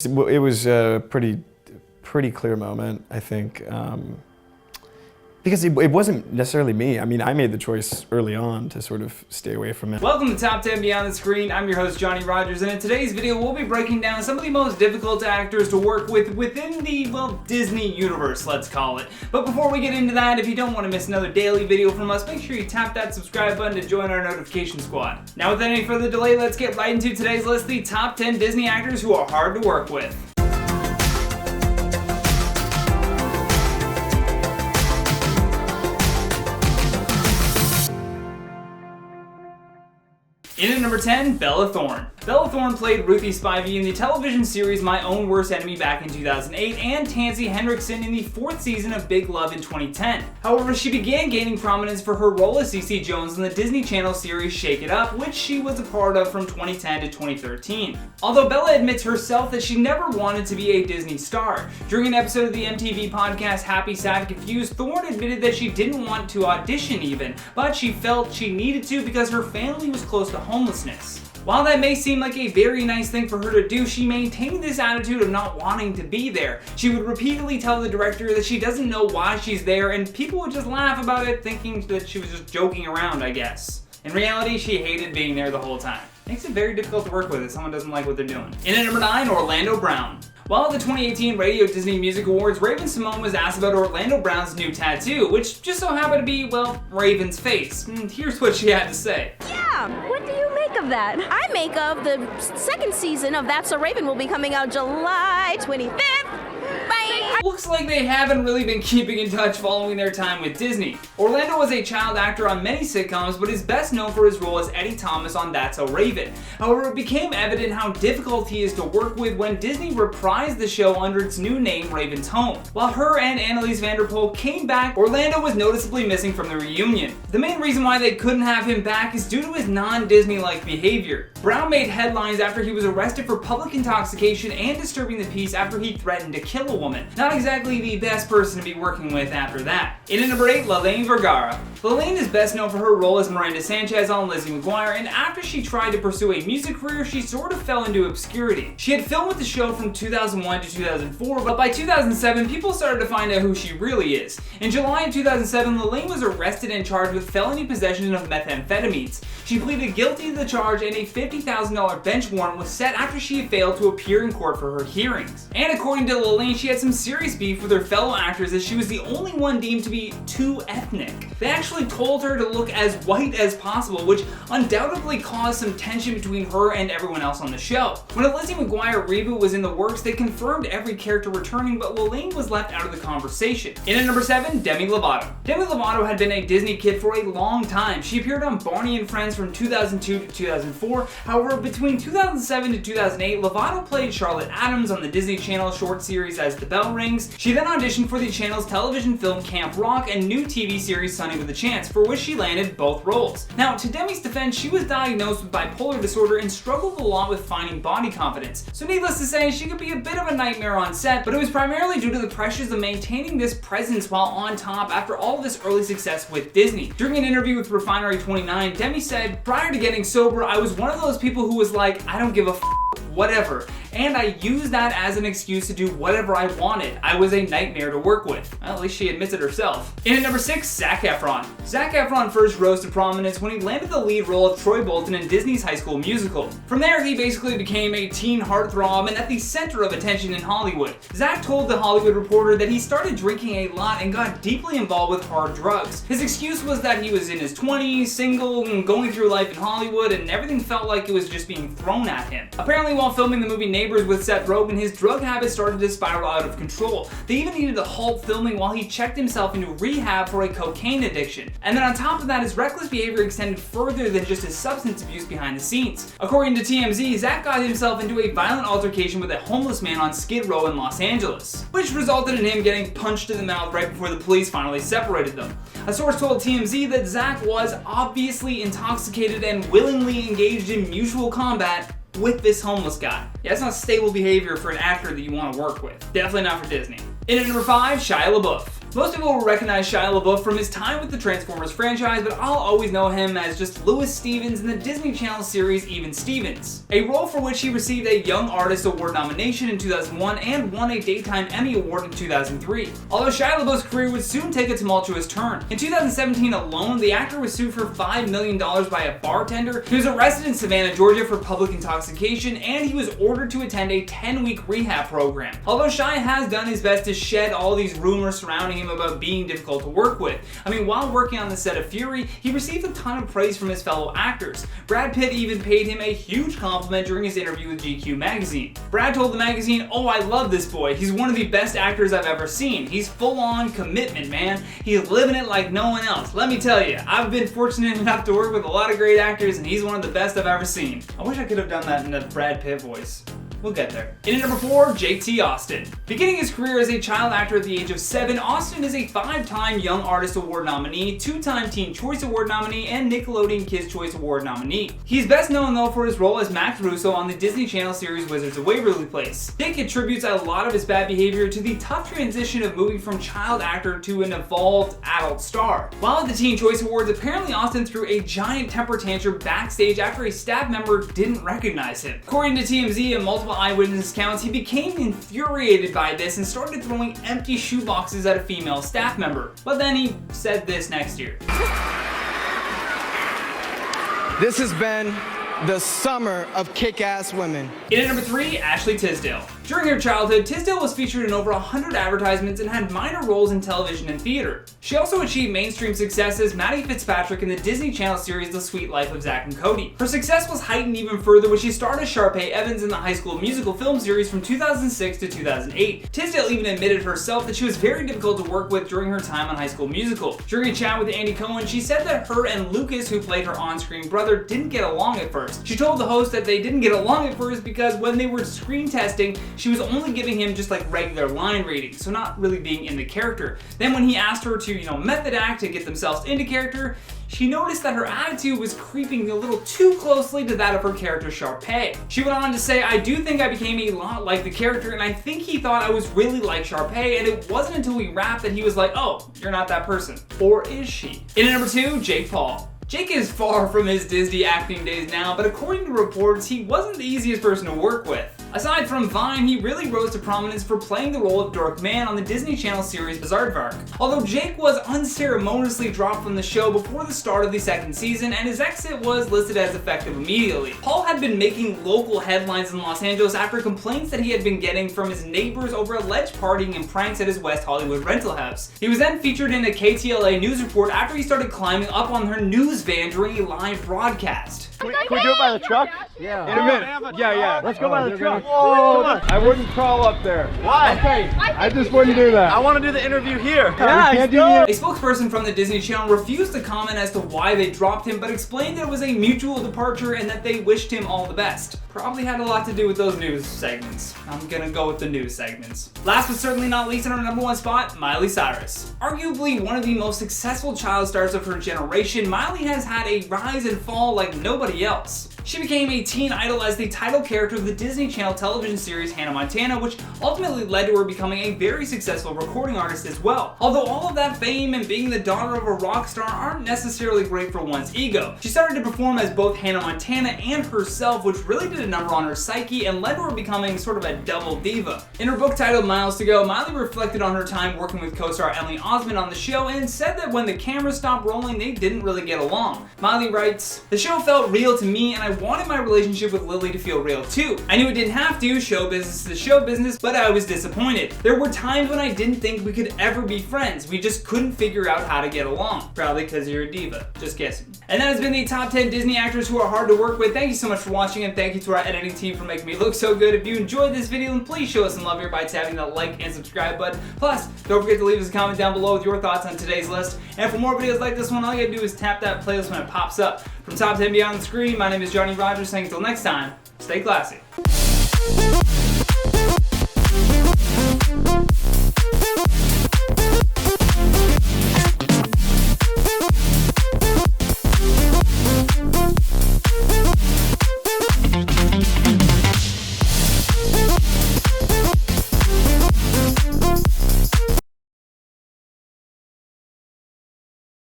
It was a pretty clear moment, I think, because it wasn't necessarily me. I mean, I made the choice early on to sort of stay away from it. Welcome to Top 10 Beyond the Screen. I'm your host, Johnny Rogers, and in today's video, we'll be breaking down some of the most difficult actors to work with within the, well, Disney universe, let's call it. But before we get into that, if you don't want to miss another daily video from us, make sure you tap that subscribe button to join our notification squad. Now, without any further delay, let's get right into today's list, the top 10 Disney actors who are hard to work with. In at number 10, Bella Thorne. Bella Thorne played Ruthie Spivey in the television series My Own Worst Enemy back in 2008 and Tansy Hendrickson in the 4th season of Big Love in 2010. However, she began gaining prominence for her role as Cece Jones in the Disney Channel series Shake It Up, which she was a part of from 2010 to 2013. Although Bella admits herself that she never wanted to be a Disney star. During an episode of the MTV podcast Happy, Sad, Confused, Thorne admitted that she didn't want to audition even, but she felt she needed to because her family was close to homelessness. While that may seem like a very nice thing for her to do, she maintained this attitude of not wanting to be there. She would repeatedly tell the director that she doesn't know why she's there, and people would just laugh about it, thinking that she was just joking around, I guess. In reality, she hated being there the whole time. Makes it very difficult to work with if someone doesn't like what they're doing. In at number 9, Orlando Brown. While at the 2018 Radio Disney Music Awards, Raven-Symoné was asked about Orlando Brown's new tattoo, which just so happened to be, well, Raven's face. Here's what she had to say. Yeah, what do you make of that? I make of the second season of That's So Raven will be coming out July 25th. Bye! Looks like they haven't really been keeping in touch following their time with Disney. Orlando was a child actor on many sitcoms, but is best known for his role as Eddie Thomas on That's So Raven. However, it became evident how difficult he is to work with when Disney reprised the show under its new name, Raven's Home. While her and Anneliese van der Pol came back, Orlando was noticeably missing from the reunion. The main reason why they couldn't have him back is due to his non-Disney-like behavior. Brown made headlines after he was arrested for public intoxication and disturbing the peace after he threatened to kill a woman. Not exactly the best person to be working with after that. In at number 8, LALAINE Vergara. LALAINE is best known for her role as Miranda Sanchez on Lizzie McGuire, and after she tried to pursue a music career, she sort of fell into obscurity. She had filmed with the show from 2001 to 2004, but by 2007, people started to find out who she really is. In July of 2007, LALAINE was arrested and charged with felony possession of methamphetamines. She pleaded guilty to the charge, and a $50,000 bench warrant was set after she had failed to appear in court for her hearings. And according to LALAINE, she had some serious beef with her fellow actors as she was the only one deemed to be too ethnic. They actually told her to look as white as possible, which undoubtedly caused some tension between her and everyone else on the show. When a Lizzie McGuire reboot was in the works, they confirmed every character returning, but LALAINE was left out of the conversation. In at number 7, Demi Lovato. Demi Lovato had been a Disney kid for a long time. She appeared on Barney and Friends from 2002 to 2004. However, between 2007 to 2008, Lovato played Charlotte Adams on the Disney Channel short series As the Bell Rings. She then auditioned for the channel's television film Camp Rock and new TV series Sonny With A Chance, for which she landed both roles. Now, to Demi's defense, she was diagnosed with bipolar disorder and struggled a lot with finding body confidence. So needless to say, she could be a bit of a nightmare on set, but it was primarily due to the pressures of maintaining this presence while on top after all of this early success with Disney. During an interview with Refinery 29, Demi said, "Prior to getting sober, I was one of those people who was like, I don't give a whatever. And I used that as an excuse to do whatever I wanted. I was a nightmare to work with." Well, at least she admits it herself. In at number 6, Zac Efron. Zac Efron first rose to prominence when he landed the lead role of Troy Bolton in Disney's High School Musical. From there, he basically became a teen heartthrob and at the center of attention in Hollywood. Zac told The Hollywood Reporter that he started drinking a lot and got deeply involved with hard drugs. His excuse was that he was in his 20s, single, and going through life in Hollywood, and everything felt like it was just being thrown at him. Apparently, while filming the movie Neighbors with Seth Rogen, his drug habit started to spiral out of control. They even needed to halt filming while he checked himself into rehab for a cocaine addiction. And then on top of that, his reckless behavior extended further than just his substance abuse behind the scenes. According to TMZ, Zac got himself into a violent altercation with a homeless man on Skid Row in Los Angeles, which resulted in him getting punched in the mouth right before the police finally separated them. A source told TMZ that Zac was obviously intoxicated and willingly engaged in mutual combat with this homeless guy. Yeah, that's not stable behavior for an actor that you want to work with. Definitely not for Disney. In at number 5, Shia LaBeouf. Most people will recognize Shia LaBeouf from his time with the Transformers franchise, but I'll always know him as just Louis Stevens in the Disney Channel series Even Stevens, a role for which he received a Young Artist Award nomination in 2001 and won a Daytime Emmy Award in 2003. Although Shia LaBeouf's career would soon take a tumultuous turn. In 2017 alone, the actor was sued for $5 million by a bartender. He was arrested in Savannah, Georgia for public intoxication, and he was ordered to attend a 10-week rehab program. Although Shia has done his best to shed all these rumors surrounding him about being difficult to work with. I mean, while working on the set of Fury, he received a ton of praise from his fellow actors. Brad Pitt even paid him a huge compliment during his interview with GQ magazine. Brad told the magazine, "Oh, I love this boy. He's one of the best actors I've ever seen. He's full-on commitment, man. He's living it like no one else. Let me tell you, I've been fortunate enough to work with a lot of great actors, and he's one of the best I've ever seen." I wish I could have done that in a Brad Pitt voice. We'll get there. In at number 4, Jake T. Austin. Beginning his career as a child actor at the age of 7, Austin is a 5-time Young Artist Award nominee, 2-time Teen Choice Award nominee, and Nickelodeon Kids' Choice Award nominee. He's best known though for his role as Max Russo on the Disney Channel series Wizards of Waverly Place. Jake attributes a lot of his bad behavior to the tough transition of moving from child actor to an evolved adult star. While at the Teen Choice Awards, apparently Austin threw a giant temper tantrum backstage after a staff member didn't recognize him. According to TMZ and multiple eyewitness accounts, he became infuriated by this and started throwing empty shoeboxes at a female staff member. But then he said this next year. This has been the summer of kick-ass women. In at number 3, Ashley Tisdale. During her childhood, Tisdale was featured in over 100 advertisements and had minor roles in television and theater. She also achieved mainstream success as Maddie Fitzpatrick in the Disney Channel series The Sweet Life of Zack and Cody. Her success was heightened even further when she starred as Sharpay Evans in the High School Musical film series from 2006 to 2008. Tisdale even admitted herself that she was very difficult to work with during her time on High School Musical. During a chat with Andy Cohen, she said that her and Lucas, who played her on-screen brother, didn't get along at first. She told the host that they didn't get along at first because when they were screen testing, she was only giving him just like regular line readings, so not really being in the character. Then when he asked her to, method act to get themselves into character, she noticed that her attitude was creeping a little too closely to that of her character Sharpay. She went on to say, "I do think I became a lot like the character, and I think he thought I was really like Sharpay, and it wasn't until we wrapped that he was like, oh, you're not that person." Or is she? In at number 2, Jake Paul. Jake is far from his Disney acting days now, but according to reports, he wasn't the easiest person to work with. Aside from Vine, he really rose to prominence for playing the role of Dork Man on the Disney Channel series Bizaardvark. Although Jake was unceremoniously dropped from the show before the start of the 2nd season, and his exit was listed as effective immediately. Paul had been making local headlines in Los Angeles after complaints that he had been getting from his neighbors over alleged partying and pranks at his West Hollywood rental house. He was then featured in a KTLA news report after he started climbing up on her news van during a live broadcast. Can we do it by the truck? Yeah. In a minute. Yeah. Let's go by the truck. Whoa, I wouldn't crawl up there. Why? Okay, I just wouldn't do that. I want to do the interview here. Yeah, we can't do that. A spokesperson from the Disney Channel refused to comment as to why they dropped him, but explained that it was a mutual departure and that they wished him all the best. Probably had a lot to do with those news segments. I'm gonna go with the news segments. Last but certainly not least, in our number 1 spot, Miley Cyrus. Arguably one of the most successful child stars of her generation, Miley has had a rise and fall like nobody else. She became a teen idol as the title character of the Disney Channel television series Hanna Montana, which ultimately led to her becoming a very successful recording artist as well. Although all of that fame and being the daughter of a rock star aren't necessarily great for one's ego. She started to perform as both Hanna Montana and herself, which really did a number on her psyche and led to her becoming sort of a double diva. In her book titled Miles to Go, Miley reflected on her time working with co-star Emily Osment on the show and said that when the camera stopped rolling, they didn't really get along. Miley writes, "The show felt real to me, and I wanted my relationship with Lily to feel real too. I knew it didn't have to, show business is show business, but I was disappointed. There were times when I didn't think we could ever be friends. We just couldn't figure out how to get along. Probably because you're a diva. Just guessing." And that has been the top 10 Disney actors who are hard to work with. Thank you so much for watching, and thank you to our editing team for making me look so good. If you enjoyed this video, then please show us some love here by tapping that like and subscribe button. Plus, don't forget to leave us a comment down below with your thoughts on today's list. And for more videos like this one, all you gotta do is tap that playlist when it pops up. From Top 10 Beyond the Screen, my name is Johnny Rogers, saying until next time, stay classy.